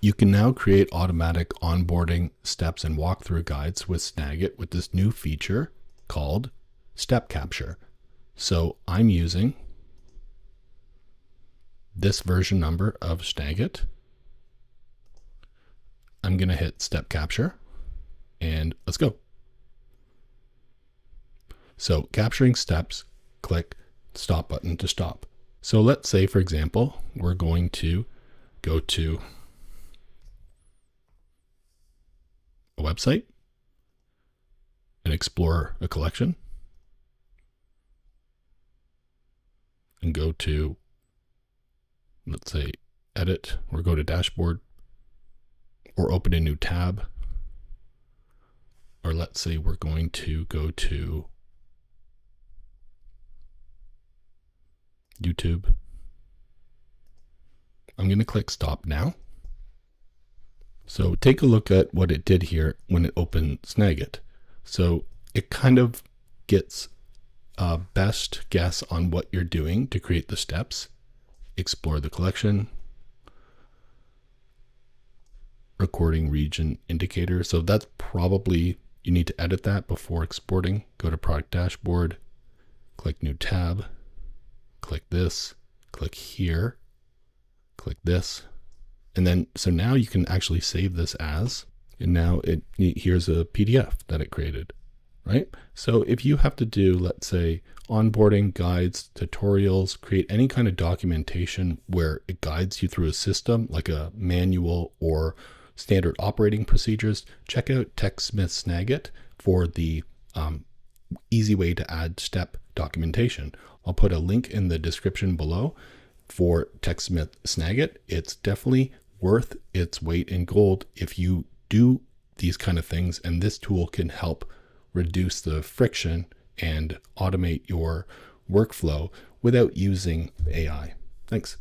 You can now create automatic onboarding steps and walkthrough guides with Snag-IT with this new feature called Step Capture. So I'm using this version number of Snag-IT. I'm going to hit Step Capture and let's go. So capturing steps, click stop button to stop. So let's say, for example, we're going to go to a website and explore a collection and go to, let's say, edit, or go to dashboard, or open a new tab. Or let's say we're going to go to YouTube. I'm going to click stop now. So take a look at what it did here when it opened Snag-IT. So it kind of gets a best guess on what you're doing to create the steps, explore the collection, recording region indicator. So that's probably, you need to edit that before exporting. Go to product dashboard, click new tab, click this, click here, click this. And then, so now you can actually save this as, and now here's a PDF that it created, right? So if you have to do, let's say, onboarding guides, tutorials, create any kind of documentation where it guides you through a system like a manual or standard operating procedures, check out TechSmith Snag-IT for the easy way to add step documentation. I'll put a link in the description below for TechSmith Snag-IT. It's definitely worth its weight in gold if you do these kind of things, and this tool can help reduce the friction and automate your workflow without using AI. Thanks.